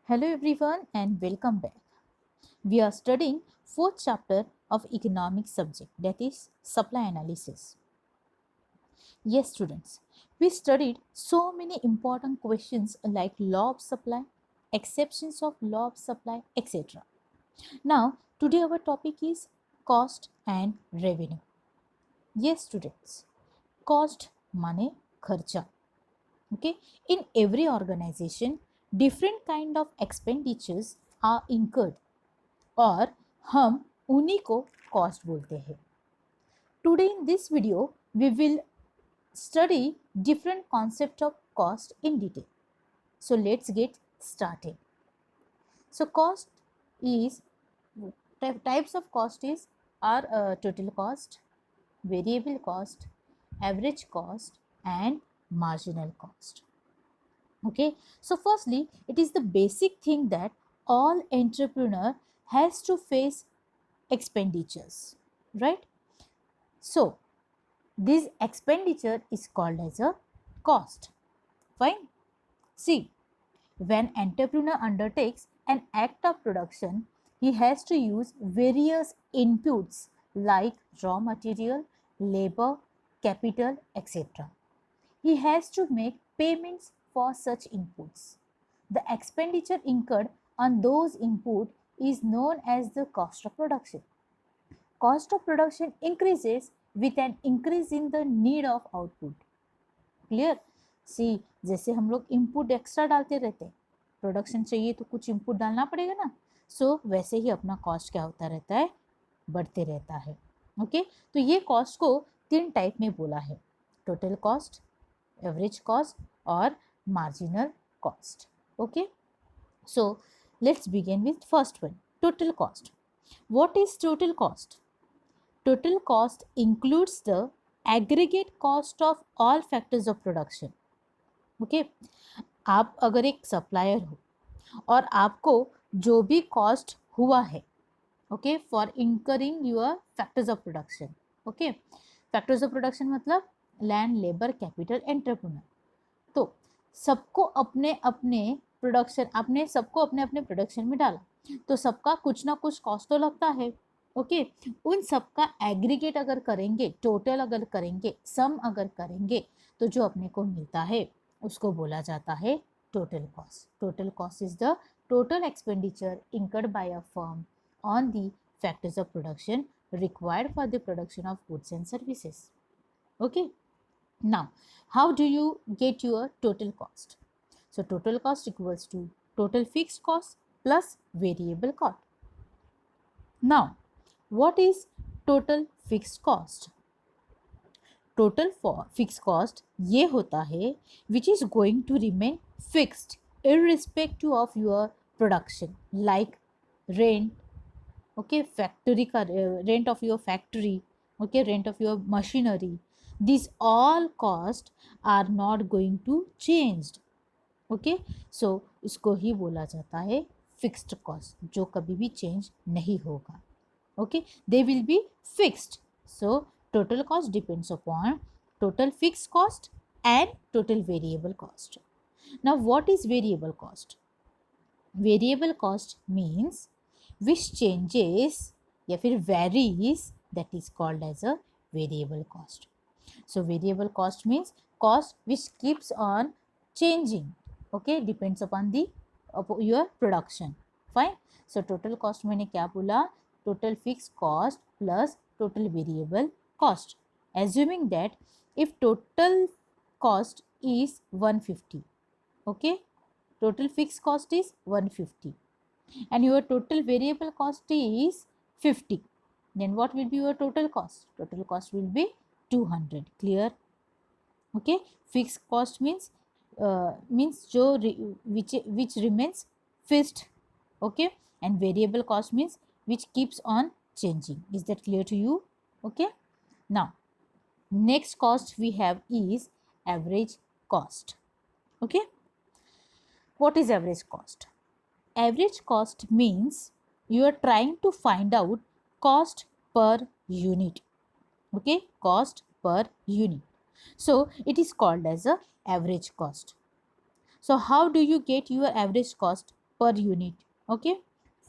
Hello everyone and welcome back. We are studying fourth chapter of economic subject, that is supply analysis. Yes students, we studied so many important questions like law of supply, exceptions of law of supply, etc. Now today our topic is cost and revenue. Yes students, cost money kharcha. Okay, in every organization different kind of expenditures are incurred और हम उन्हीं को cost बोलते हैं. Today in this video we will study different concept of cost in detail. So let's get started. So cost is types of cost is are total cost, variable cost, average cost and marginal cost. Okay, so firstly it is the basic thing that all entrepreneur has to face expenditures, right? So this expenditure is called as a cost. Fine. See, when entrepreneur undertakes an act of production, he has to use various inputs like raw material, labor, capital, etc. He has to make payments for such inputs. The expenditure incurred on those inputs is known as the cost of production. Cost of production increases with an increase in the need of output. Clear? See, जैसे हम लोग input extra डालते रहते हैं, production चाहिए तो कुछ input डालना पड़ेगा ना. सो वैसे ही अपना कॉस्ट क्या होता रहता है, बढ़ते रहता है. ओके, तो ये कॉस्ट को तीन टाइप में बोला है: टोटल कॉस्ट, एवरेज कॉस्ट और marginal cost. Okay, so let's begin with first one, total cost. What is total cost? Total cost includes the aggregate cost of all factors of production. Okay, आप अगर एक supplier हो और आपको जो भी cost हुआ है, okay, for incurring your factors of production. Okay, factors of production मतलब लैंड, लेबर, कैपिटल, एंटरप्रेन्योर. तो सबको अपने अपने प्रोडक्शन, आपने सबको अपने अपने प्रोडक्शन में डाला तो सबका कुछ ना कुछ कॉस्ट तो लगता है. ओके, उन सबका एग्रीगेट अगर करेंगे, टोटल अगर करेंगे, सम अगर करेंगे तो जो अपने को मिलता है उसको बोला जाता है total cost. Total cost is the total expenditure incurred by a firm on the factors of production required for the production of goods and services. Okay, now how do you get your total cost? So total cost equals to total fixed cost plus variable cost. Now what is total fixed cost? Total fixed cost ये होता है which is going to remain fixed irrespective of your production, like rent, okay, factory का rent of your factory, okay, rent of your machinery. These all costs are not going to changed. okay, so इसको ही बोला जाता है fixed cost, जो कभी भी change नहीं होगा. Okay, they will be fixed. So total cost depends upon total fixed cost and total variable cost. Now what is variable cost? Variable cost means which changes या फिर varies, that is called as a variable cost. So variable cost means cost which keeps on changing, okay, depends upon the your production. Fine. So total cost मैंने क्या बोला? Total fixed cost plus total variable cost. Assuming that if total cost is 150, okay, total fixed cost is 150 and your total variable cost is 50, then what will be your total cost? Total cost will be 200. Clear? Okay, fixed cost means जो which remains fixed, okay, and variable cost means which keeps on changing. Is that clear to you? Okay, now next cost we have is average cost. Okay, what is average cost? Average cost means you are trying to find out cost per unit. Okay, cost per unit. So it is called as a average cost. So how do you get your average cost? per unit. Okay,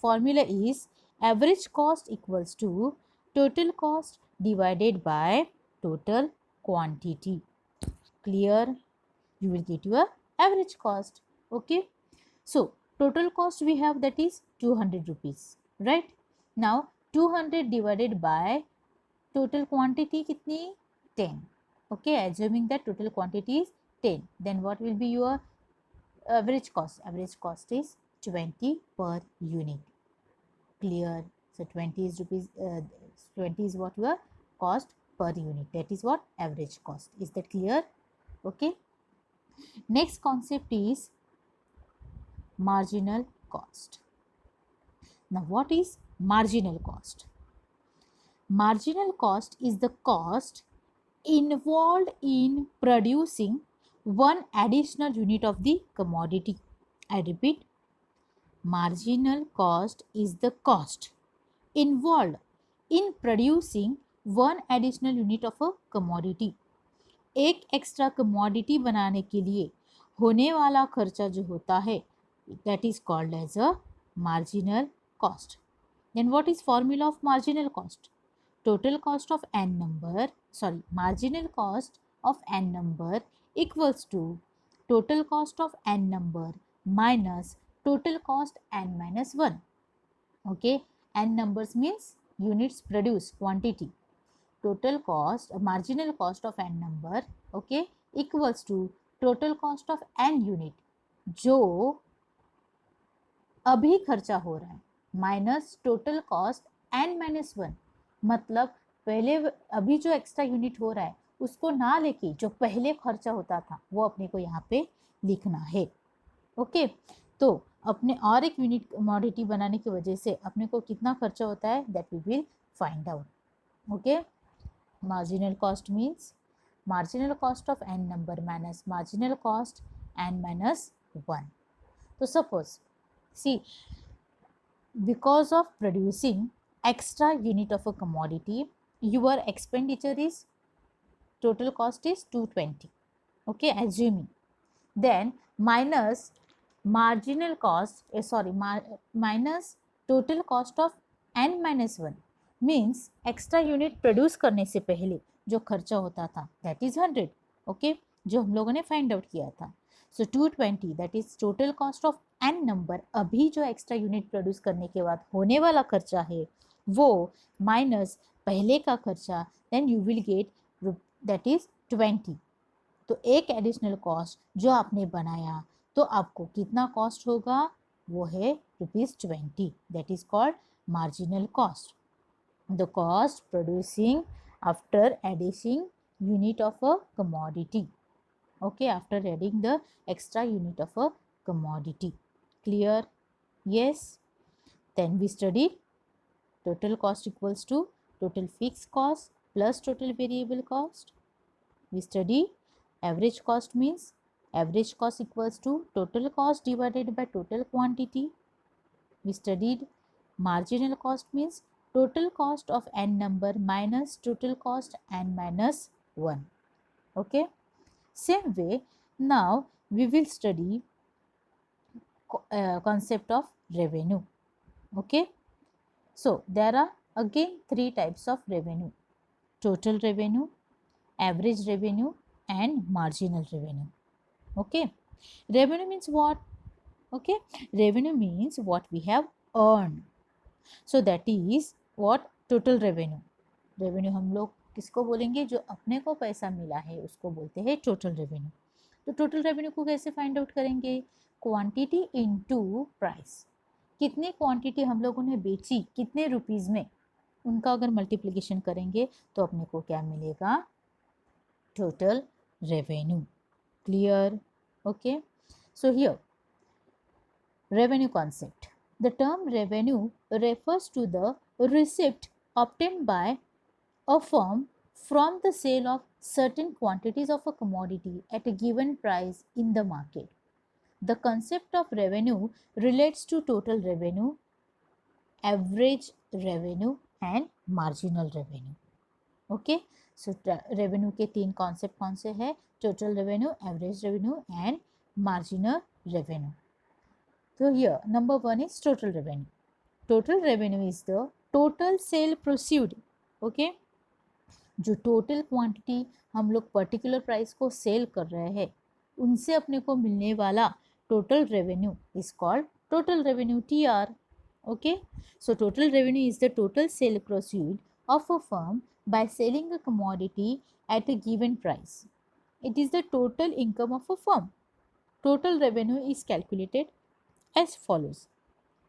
formula is average cost equals to total cost divided by total quantity. Clear? You will get your average cost. Okay, so total cost we have, that is 200 rupees, right? Now 200 divided by total quantity kitni? 10. Okay, assuming that total quantity is 10, then what will be your average cost? Average cost is 20 per unit. Clear? So 20 is rupees, 20 is what your cost per unit. That is what average cost. Is that clear? Okay. Next concept is marginal cost. Now what is marginal cost? Marginal cost is the cost involved in producing one additional unit of the commodity. I repeat, marginal cost is the cost involved in producing one additional unit of a commodity. एक extra commodity बनाने के लिए होने वाला खर्चा जो होता है, that is called as a marginal cost. Then what is formula of marginal cost? Total cost of n number, marginal cost of n number equals to total cost of n number minus total cost n minus 1. Okay, n numbers means units produced, quantity. Total cost, marginal cost of n number, okay, equals to total cost of n unit जो अभी खर्चा हो रहा है minus total cost n minus 1. मतलब पहले अभी जो एक्स्ट्रा यूनिट हो रहा है उसको ना लेके जो पहले खर्चा होता था वो अपने को यहाँ पे लिखना है. ओके, तो अपने और एक यूनिट कमोडिटी बनाने की वजह से अपने को कितना खर्चा होता है, that we will find out. Okay, marginal cost means marginal cost of n number minus marginal cost n minus 1. So suppose, see, because of producing extra unit of a commodity, your expenditure is, total cost is 220. Okay, assuming, then minus marginal cost, minus total cost of n minus 1 means extra unit produce करने से पहले जो खर्चा होता था that is 100. Okay, जो हम लोगों ने फाइंड आउट किया था. So 220 that is total cost of n number, अभी जो एक्स्ट्रा यूनिट प्रोड्यूस करने के बाद होने वाला खर्चा है वो माइनस पहले का खर्चा, then you will get that is 20. तो एक एडिशनल कॉस्ट जो आपने बनाया तो आपको कितना कॉस्ट होगा, वो है ₹20. That is called marginal cost. The cost producing after adding unit of a commodity. Okay, after adding the extra unit of a commodity. Clear? Yes. Then we studied total cost equals to total fixed cost plus total variable cost. We studied average cost means average cost equals to total cost divided by total quantity. We studied marginal cost means total cost of n number minus total cost n minus 1. Okay, same way now we will study concept of revenue. Okay, so there are again three types of revenue: total revenue, average revenue and marginal revenue. Okay, revenue means what? Okay, revenue means what we have earned. So that is what total revenue. Revenue हम लोग किसको बोलेंगे, जो अपने को पैसा मिला है उसको बोलते हैं टोटल रेवेन्यू. तो टोटल रेवेन्यू को कैसे फाइंड आउट करेंगे, क्वांटिटी इनटू प्राइस. कितनी क्वांटिटी हम लोगों ने बेची कितने रुपीस में, उनका अगर मल्टीप्लिकेशन करेंगे तो अपने को क्या मिलेगा, total revenue. Clear? Okay, so here revenue concept. The term revenue refers to the receipt obtained by a firm from the sale of certain quantities of a commodity at a given price in the market. The concept of revenue relates to total revenue, average revenue and marginal revenue. Okay, so revenue के तीन concept कौन से हैं, total revenue, average revenue and marginal revenue. So here number 1 is total revenue. Total revenue is the total sale proceed. Okay, जो total quantity हम लोग particular price को cell कर रहे हैं उनसे अपने को मिलने वाला total revenue is called total revenue TR. Okay, so total revenue is the total sale proceed of a firm by selling a commodity at a given price. It is the total income of a firm. Total revenue is calculated as follows.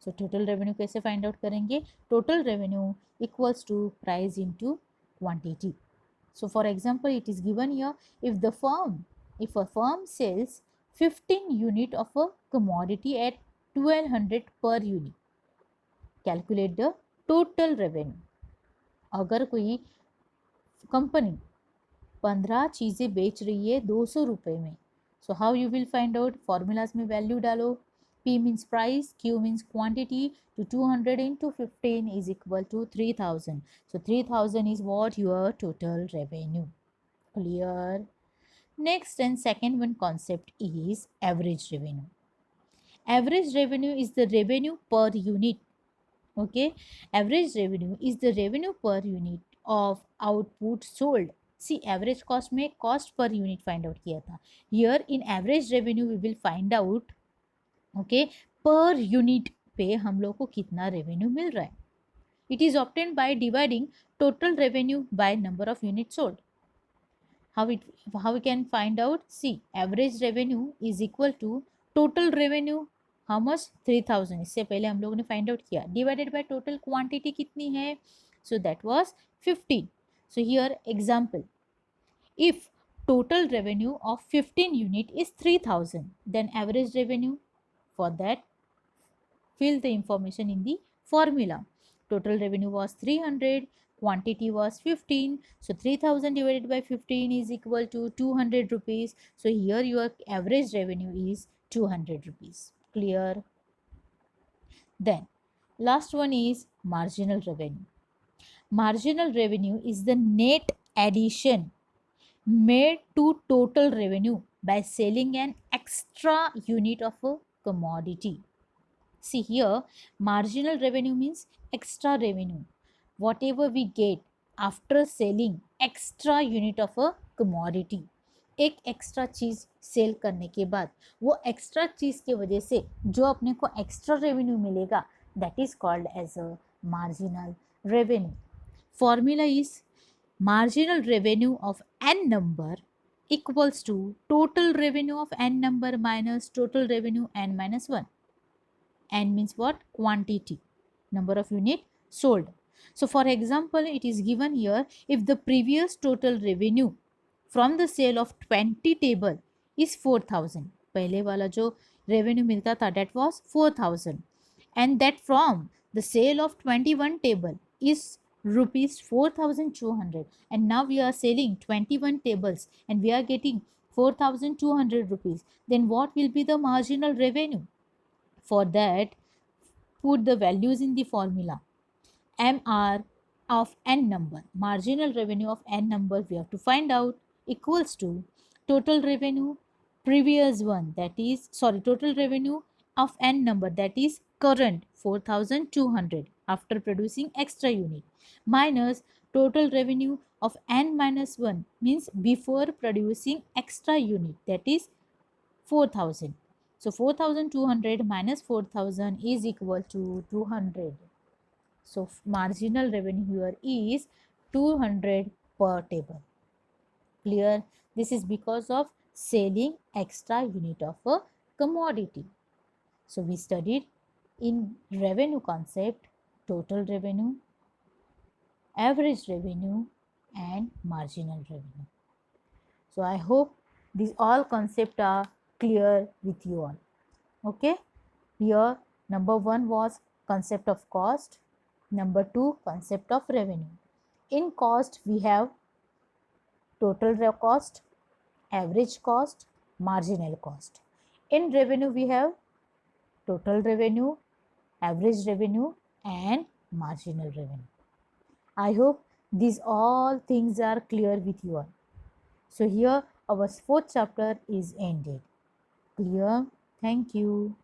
So total revenue कैसे find out करेंगे? Total revenue equals to price into quantity. So for example, it is given here, if a firm sells 15 unit of a commodity at 1200 per unit, calculate the total revenue. अगर कोई company 15 चीज़ें बेच रही है 200 रुपये में, so how you will find out? Formulas में value डालो. P means price, Q means quantity, to 200 into 15 is equal to 3000. So 3000 is what? Your total revenue. Clear? Next and second one concept is average revenue. Average revenue is the revenue per unit. Okay, average revenue is the revenue per unit of output sold. See, average cost में cost per unit find out किया था. Here in average revenue we will find out, okay, per unit पे हम लोग को कितना revenue मिल रहा है. It is obtained by dividing total revenue by number of units sold. How we can find out? See, average revenue is equal to total revenue. How much? 3000. इससे पहले हम लोगों ने find out किया. Divided by total quantity कितनी है? So that was 15. So here example. If total revenue of 15 unit is 3000, then average revenue, for that fill the information in the formula. Total revenue was 300, quantity was 15, so 3000 divided by 15 is equal to 200 rupees. So here your average revenue is 200 rupees. Clear? Then last one is marginal revenue. Marginal revenue is the net addition made to total revenue by selling an extra unit of a commodity. See here, marginal revenue means extra revenue. Whatever we get after selling extra unit of a commodity. एक extra चीज़ cell करने के बाद वो extra चीज़ की वजह से जो अपने को एक्स्ट्रा रेवेन्यू मिलेगा, that is called as a marginal revenue. Formula is marginal revenue of n number equals to total revenue of n number minus total revenue n minus 1. N means what? Quantity, number of unit sold. So for example, it is given here, if the previous total revenue from the sale of 20 table is 4000, पहले वाला जो revenue मिलता था that was 4000, and that from the sale of 21 table is rupees 4200, and now we are selling 21 tables and we are getting 4200 rupees, then what will be the marginal revenue? For that, put the values in the formula. MR of n number, marginal revenue of n number, we have to find out, equals to total revenue previous one, that is total revenue of n number, that is current 4200 after producing extra unit, minus total revenue of n minus 1 means before producing extra unit, that is 4000. So 4200 minus 4000 is equal to 200. So marginal revenue here is 200 per table. Clear? This is because of selling extra unit of a commodity. So we studied in revenue concept total revenue, average revenue and marginal revenue. So I hope these all concepts are clear with you all. Okay, here number 1 was concept of cost, number 2 concept of revenue. In cost we have total cost, average cost, marginal cost. In revenue we have total revenue, average revenue and marginal revenue. I hope these all things are clear with you all. So here our 4th chapter is ended. Clear? Thank you.